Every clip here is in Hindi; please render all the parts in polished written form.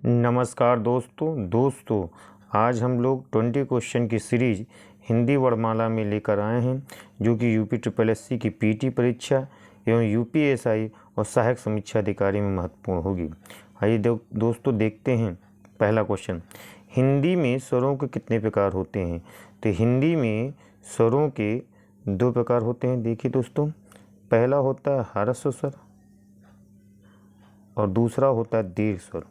नमस्कार दोस्तों आज हम लोग 20 क्वेश्चन की सीरीज हिंदी वर्णमाला में लेकर आए हैं जो कि यूपी ट्रिपल एससी की पीटी परीक्षा एवं यूपीएसआई और सहायक समीक्षा अधिकारी में महत्वपूर्ण होगी। आइए दोस्तों देखते हैं पहला क्वेश्चन। हिंदी में स्वरों के कितने प्रकार होते हैं? तो हिंदी में स्वरों के 2 प्रकार होते हैं। देखिए दोस्तों, पहला होता है ह्रस्व स्वर और दूसरा होता है दीर्घ स्वर।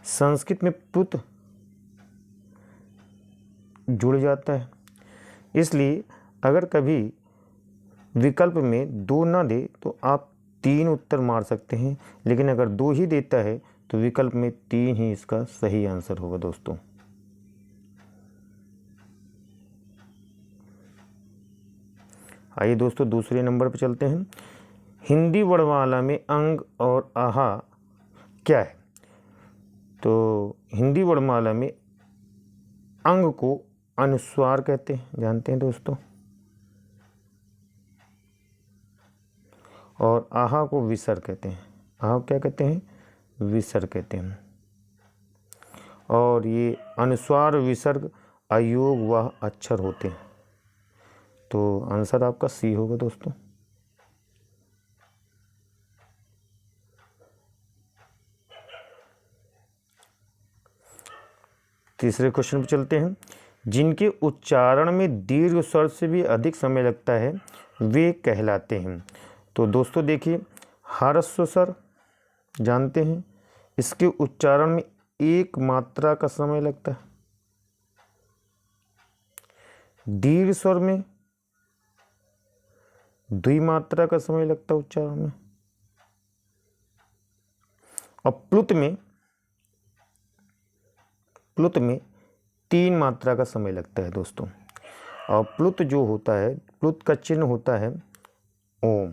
संस्कृत में पुत जुड़ जाता है, इसलिए अगर कभी विकल्प में 2 ना दे तो आप 3 उत्तर मार सकते हैं, लेकिन अगर 2 ही देता है तो विकल्प में 3 ही इसका सही आंसर होगा दोस्तों। आइए दोस्तों दूसरे नंबर पर चलते हैं। हिंदी वर्णमाला में अंग और आहा क्या है? तो हिंदी वर्णमाला में अंग को अनुस्वार कहते हैं, जानते हैं दोस्तों, और आहा को विसर्ग कहते हैं। आहा क्या कहते हैं? विसर्ग कहते हैं। और ये अनुस्वार विसर्ग अयोग व अक्षर होते हैं, तो आंसर आपका सी होगा दोस्तों। तीसरे क्वेश्चन पर चलते हैं। जिनके उच्चारण में दीर्घ स्वर से भी अधिक समय लगता है वे कहलाते हैं। तो दोस्तों देखिए, ह्रस्व स्वर जानते हैं, इसके उच्चारण में 1 मात्रा का समय लगता है। दीर्घ स्वर में 2 मात्रा का समय लगता है उच्चारण में, और प्लुत में 3 मात्रा का समय लगता है दोस्तों। और प्लुत जो होता है, प्लुत का चिन्ह होता है ओम,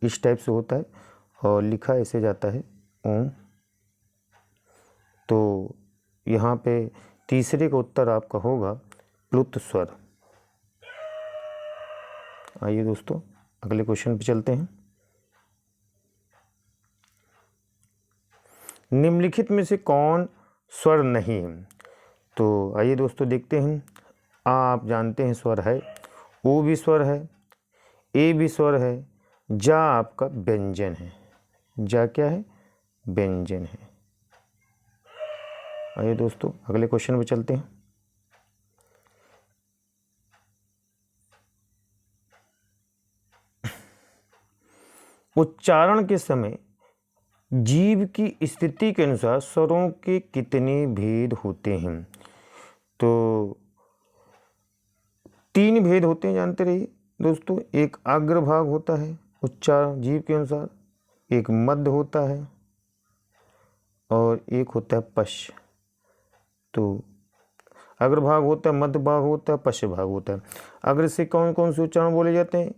इस टाइप से होता है और लिखा ऐसे जाता है ओम। तो यहाँ पे तीसरे का उत्तर आपका होगा प्लुत स्वर। आइए दोस्तों अगले क्वेश्चन पे चलते हैं। निम्नलिखित में से कौन स्वर नहीं है? तो आइए दोस्तों देखते हैं। आ आप जानते हैं स्वर है, ओ भी स्वर है, ए भी स्वर है, जा आपका व्यंजन है। जा क्या है? व्यंजन है। आइए दोस्तों अगले क्वेश्चन पे चलते हैं। उच्चारण के समय जीभ की स्थिति के अनुसार स्वरों के कितने भेद होते हैं? तो 3 भेद होते हैं, जानते रहिए दोस्तों। एक अग्रभाग होता है उच्चारण जीभ के अनुसार, एक मध्य होता है और एक होता है पश्च। तो अग्रभाग होता है, मध्य भाग होता है, पश्च भाग होता है। अग्र से कौन कौन से उच्चारण बोले जाते हैं?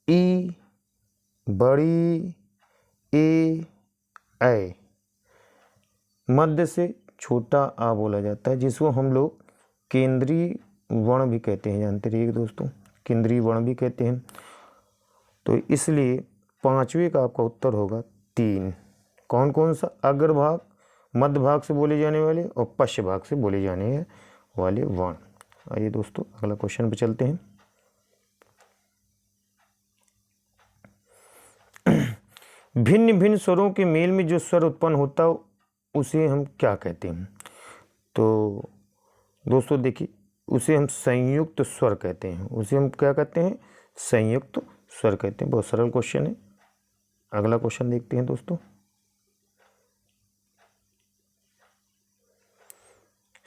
ई, बड़ी, ए, ऐ। मध्य से छोटा आ बोला जाता है, जिसको हम लोग केंद्रीय वर्ण भी कहते हैं, जानते रहिए दोस्तों, केंद्रीय वर्ण भी कहते हैं। तो इसलिए 5वें का आपका उत्तर होगा 3। कौन कौन सा? अग्रभाग, मध्य भाग से बोले जाने वाले और पश्च भाग से बोले जाने वाले वर्ण। आइए दोस्तों अगला क्वेश्चन पे चलते हैं। भिन्न भिन्न स्वरों के मेल में जो स्वर उत्पन्न होता है उसे हम क्या कहते हैं? तो दोस्तों देखिए, उसे हम संयुक्त स्वर कहते हैं। उसे हम क्या कहते हैं? संयुक्त स्वर कहते हैं। बहुत सरल क्वेश्चन है। अगला क्वेश्चन देखते हैं दोस्तों।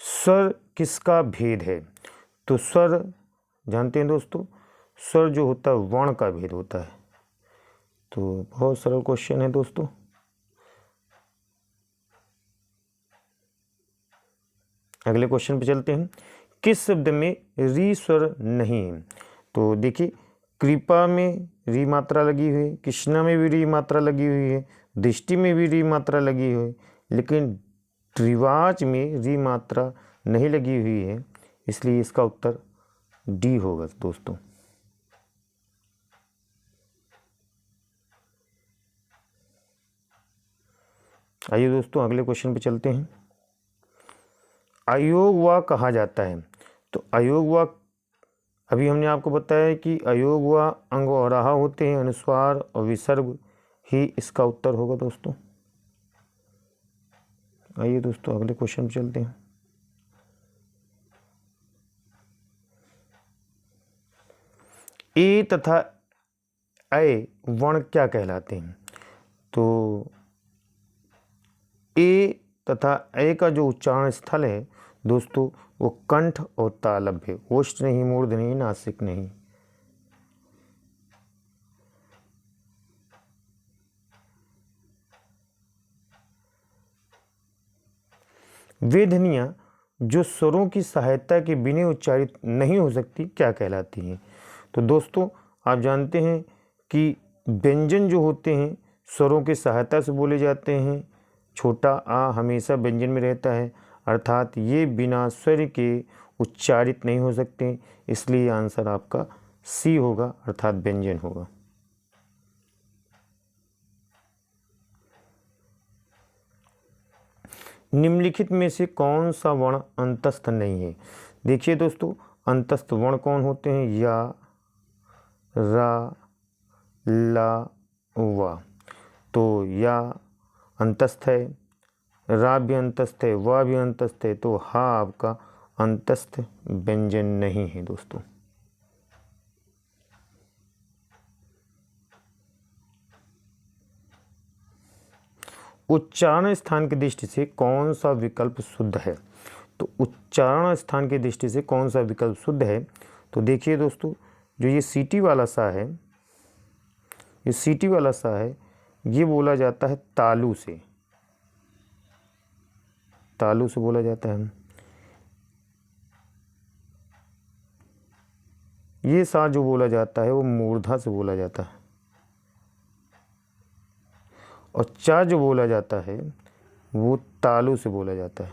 स्वर किसका भेद है? तो स्वर जानते हैं दोस्तों, स्वर जो होता है वर्ण का भेद होता है। तो बहुत सरल क्वेश्चन है दोस्तों। अगले क्वेश्चन पे चलते हैं। किस शब्द में री स्वर नहीं है? तो देखिए, कृपा में री मात्रा लगी हुई है, कृष्णा में भी री मात्रा लगी हुई है, दृष्टि में भी री मात्रा लगी हुई है, लेकिन रिवाज में री मात्रा नहीं लगी हुई है, इसलिए इसका उत्तर डी होगा दोस्तों। आइए दोस्तों अगले क्वेश्चन पे चलते हैं। अयोग्य कहा जाता है, तो अयोग्य अभी हमने आपको बताया कि अयोग्य अंग और आहा होते हैं, अनुस्वार और विसर्ग ही इसका उत्तर होगा दोस्तों। आइए दोस्तों अगले क्वेश्चन पे चलते हैं। ए तथा ऐ वर्ण क्या कहलाते हैं? तो ए तथा ऐ का जो उच्चारण स्थल है दोस्तों वो कंठ और तालब है, ओष्ठ नहीं, मूर्ध नहीं, नासिक नहीं। वे ध्वनियाँ जो स्वरों की सहायता के बिना उच्चारित नहीं हो सकती क्या कहलाती हैं? तो दोस्तों आप जानते हैं कि व्यंजन जो होते हैं स्वरों की सहायता से बोले जाते हैं। छोटा आ हमेशा व्यंजन में रहता है, अर्थात ये बिना स्वर के उच्चारित नहीं हो सकते, इसलिए आंसर आपका सी होगा, अर्थात व्यंजन होगा। निम्नलिखित में से कौन सा वर्ण अंतस्थ नहीं है? देखिए दोस्तों अंतस्थ वर्ण कौन होते हैं? या, रा, ला, वा। तो या अंतस्थ है, रा भी अंतस्थ है, वा भी अंतस्थ है, तो हा आपका अंतस्थ व्यंजन नहीं है दोस्तों। उच्चारण स्थान की दृष्टि से कौन सा विकल्प शुद्ध है? तो उच्चारण स्थान की दृष्टि से कौन सा विकल्प शुद्ध है? तो देखिए दोस्तों जो ये सीटी वाला सा है, ये सीटी वाला सा है, ये बोला जाता है तालु से, तालु से बोला जाता है। ये सा जो बोला जाता है वो मूर्धा से बोला जाता है, और चा जो बोला जाता है वो तालु से बोला जाता है।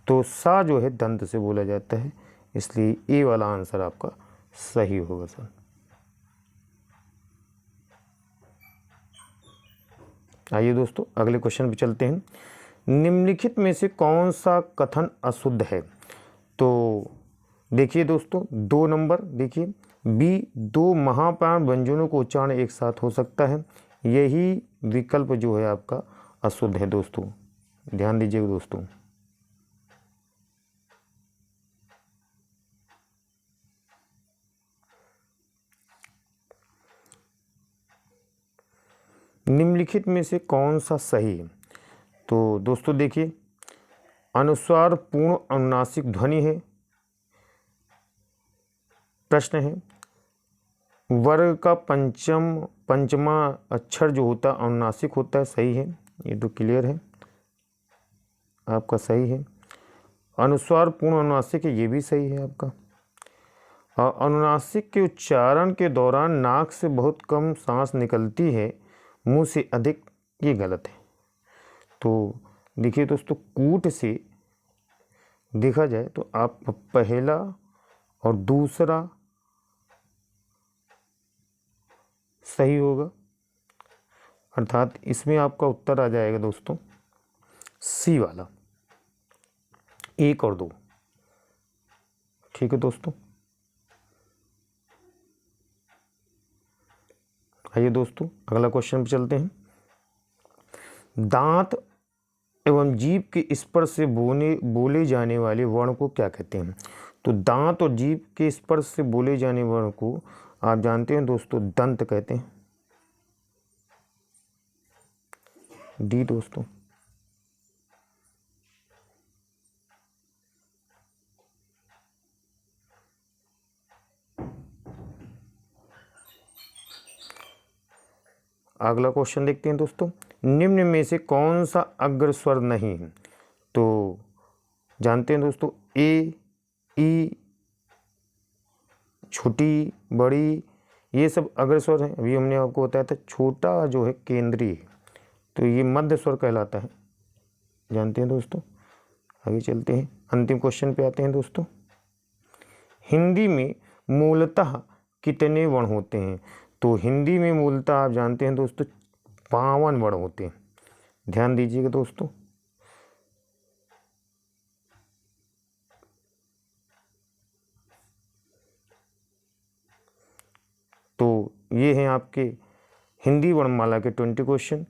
तो सा जो है दंत से बोला जाता है, इसलिए ए वाला आंसर आपका सही होगा सर। आइए दोस्तों अगले क्वेश्चन पे चलते हैं। निम्नलिखित में से कौन सा कथन अशुद्ध है? तो देखिए दोस्तों 2 नंबर देखिए बी, 2 महाप्राण व्यंजनों को उच्चारण एक साथ हो सकता है, यही विकल्प जो है आपका अशुद्ध है दोस्तों, ध्यान दीजिएगा दोस्तों। निम्नलिखित में से कौन सा सही है? तो दोस्तों देखिए अनुस्वार पूर्ण अनुनासिक ध्वनि है, प्रश्न है वर्ग का पंचमा अक्षर जो होता है अनुनासिक होता है, सही है, ये तो क्लियर है आपका सही है। अनुस्वार पूर्ण अनुनासिक है, ये भी सही है आपका। अनुनासिक के उच्चारण के दौरान नाक से बहुत कम सांस निकलती है, मुंह से अधिक, ये गलत है। तो देखिए दोस्तों कूट से देखा जाए तो आप पहला और दूसरा सही होगा, अर्थात इसमें आपका उत्तर आ जाएगा दोस्तों सी वाला, 1 और 2। ठीक है दोस्तों। आइए दोस्तों अगला क्वेश्चन पे चलते हैं। दांत एवं जीभ के स्पर्श से बोले जाने वाले वर्ण को क्या कहते हैं? तो दांत और जीभ के स्पर्श से बोले जाने वर्ण को आप जानते हैं दोस्तों दंत कहते हैं, डी दोस्तों। अगला क्वेश्चन देखते हैं दोस्तों। निम्न में से कौन सा अग्र स्वर नहीं है? तो जानते हैं दोस्तों ए, ई, छोटी, बड़ी, ये सब अग्र स्वर हैं। अभी हमने आपको बताया था छोटा जो है केंद्रीय, तो ये मध्य स्वर कहलाता है, जानते हैं दोस्तों। आगे चलते हैं, अंतिम क्वेश्चन पे आते हैं दोस्तों। हिंदी में मूलतः कितने वर्ण होते हैं? तो हिंदी में मूलतः आप जानते हैं दोस्तों 52 वर्ण होते हैं। ध्यान दीजिएगा दोस्तों। तो ये हैं आपके हिंदी वर्णमाला के 20 क्वेश्चन।